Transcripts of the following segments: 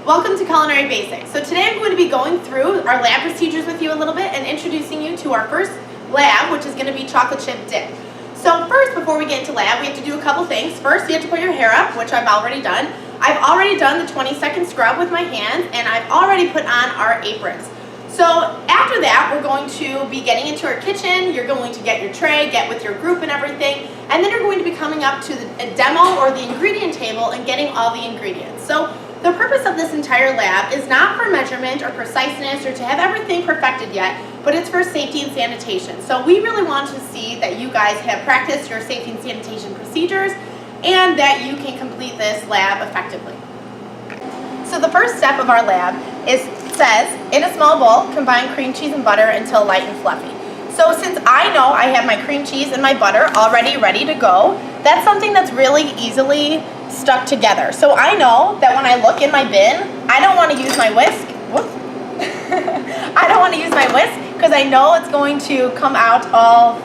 Welcome to Culinary Basics. So today I'm going to be going through our lab procedures with you a little bit and introducing you to our first lab, which is going to be chocolate chip dip. So first, before we get into lab, we have to do a couple things. First, you have to put your hair up, which I've already done. I've already done the 20-second scrub with my hands, and I've already put on our aprons. So after that, we're going to be getting into our kitchen. You're going to get your tray, get with your group and everything, and then you're going to be coming up to a demo or the ingredient table and getting all the ingredients. So the purpose of this entire lab is not for measurement or preciseness or to have everything perfected yet, but it's for safety and sanitation. So we really want to see that you guys have practiced your safety and sanitation procedures and that you can complete this lab effectively. So the first step of our lab says, in a small bowl, combine cream cheese and butter until light and fluffy. So since I know I have my cream cheese and my butter already ready to go, that's something that's really easily stuck together. So I know that when I look in my bin, I don't want to use my whisk. Whoops. I don't want to use my whisk because I know it's going to come out all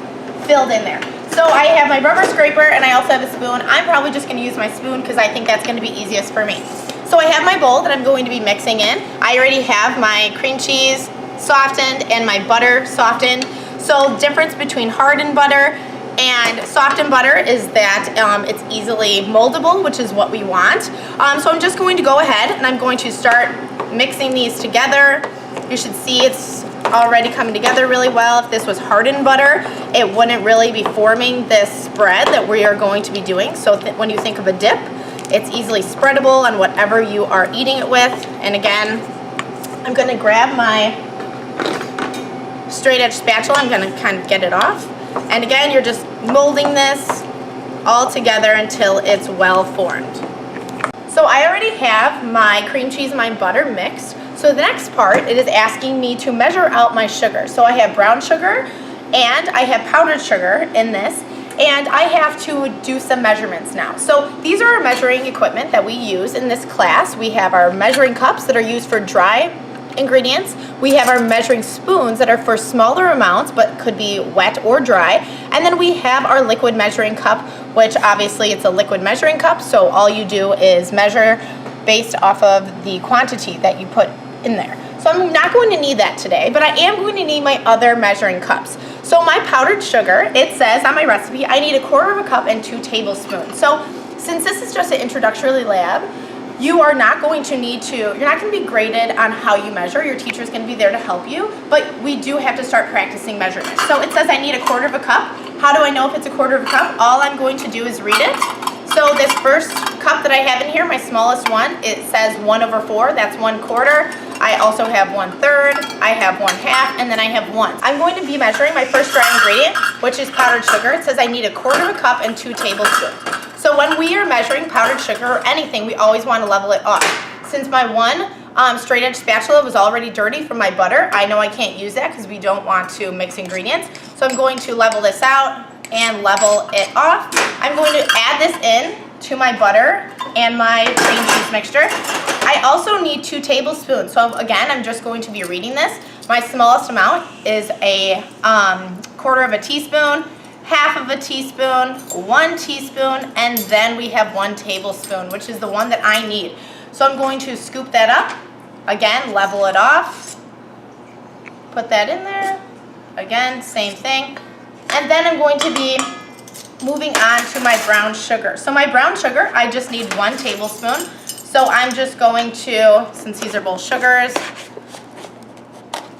filled in there. So I have my rubber scraper and I also have a spoon. I'm probably just going to use my spoon because I think that's going to be easiest for me. So I have my bowl that I'm going to be mixing in. I already have my cream cheese softened and my butter softened. So difference between hardened butter and softened butter is that it's easily moldable, which is what we want. So I'm just going to go ahead and I'm going to start mixing these together. You should see it's already coming together really well. If this was hardened butter, it wouldn't really be forming this spread that we are going to be doing. So when you think of a dip, it's easily spreadable on whatever you are eating it with. And again, I'm going to grab my straight edge spatula. I'm going to kind of get it off. And again, you're just molding this all together until it's well formed. So I already have my cream cheese and my butter mixed. So the next part, it is asking me to measure out my sugar. So I have brown sugar and I have powdered sugar in this. And I have to do some measurements now. So these are our measuring equipment that we use in this class. We have our measuring cups that are used for dry ingredients. We have our measuring spoons that are for smaller amounts but could be wet or dry. And then we have our liquid measuring cup, which obviously it's a liquid measuring cup, so all you do is measure based off of the quantity that you put in there. So I'm not going to need that today, but I am going to need my other measuring cups. So my powdered sugar, it says on my recipe, I need 1/4 cup and 2 tablespoons. So since this is just an introductory lab, you are not going to need to, you're not going to be graded on how you measure. Your teacher is going to be there to help you, but we do have to start practicing measurements. So it says I need 1/4 cup. How do I know if it's 1/4 cup? All I'm going to do is read it. So this first cup that I have in here, my smallest one, it says 1/4, that's 1/4. I also have 1/3, I have 1/2, and then I have 1. I'm going to be measuring my first dry ingredient, which is powdered sugar. It says I need 1/4 cup and 2 tablespoons. So when we are measuring powdered sugar or anything, we always want to level it off. Since my one straight edge spatula was already dirty from my butter, I know I can't use that because we don't want to mix ingredients. So I'm going to level this out and level it off. I'm going to add this in to my butter and my cream cheese mixture. I also need 2 tablespoons. So again, I'm just going to be reading this. My smallest amount is a 1/4 teaspoon, 1/2 teaspoon, 1 teaspoon, and then we have 1 tablespoon, which is the one that I need. So I'm going to scoop that up, again, level it off, put that in there, again, same thing. And then I'm going to be moving on to my brown sugar. So my brown sugar, I just need 1 tablespoon. So I'm just going to, since these are both sugars,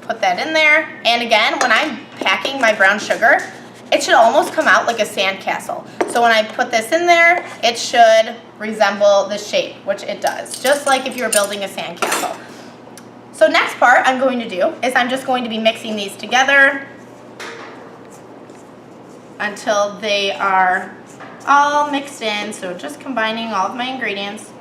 put that in there. And again, when I'm packing my brown sugar, it should almost come out like a sandcastle. So when I put this in there, it should resemble the shape, which it does, just like if you were building a sandcastle. So next part I'm going to do is I'm just going to be mixing these together until they are all mixed in. So just combining all of my ingredients.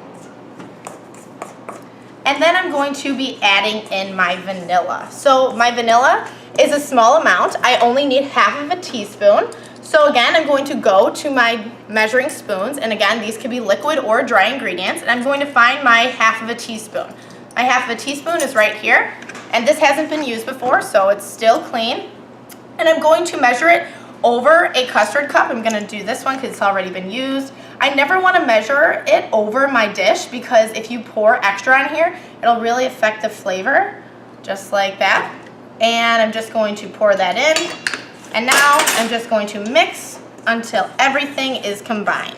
And then I'm going to be adding in my vanilla. So my vanilla is a small amount. I only need 1/2 teaspoon. So again, I'm going to go to my measuring spoons, and again, these could be liquid or dry ingredients, and I'm going to find my 1/2 teaspoon. My 1/2 teaspoon is right here, and this hasn't been used before, so it's still clean. And I'm going to measure it over a custard cup. I'm going to do this one because it's already been used. I never want to measure it over my dish because if you pour extra on here, it'll really affect the flavor, just like that. And I'm just going to pour that in. And now I'm just going to mix until everything is combined.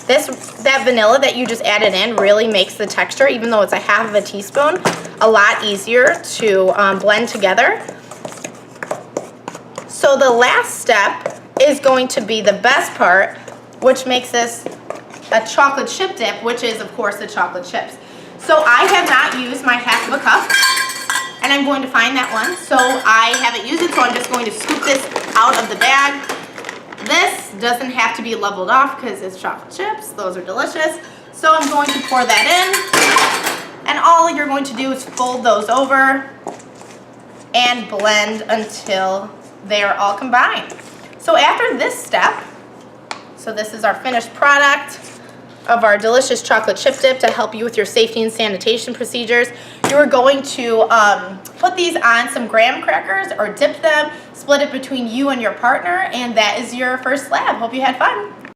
That vanilla that you just added in really makes the texture, even though it's a half of a teaspoon, a lot easier to blend together. So the last step is going to be the best part, which makes this a chocolate chip dip, which is of course the chocolate chips. So I have not used my half of a cup, and I'm going to find that one. So I haven't used it, so I'm just going to scoop this out of the bag. This doesn't have to be leveled off because it's chocolate chips. Those are delicious. So I'm going to pour that in, and all you're going to do is fold those over and blend until they are all combined. So after this step, so this is our finished product of our delicious chocolate chip dip to help you with your safety and sanitation procedures. You are going to put these on some graham crackers or dip them, split it between you and your partner, and that is your first slab. Hope you had fun.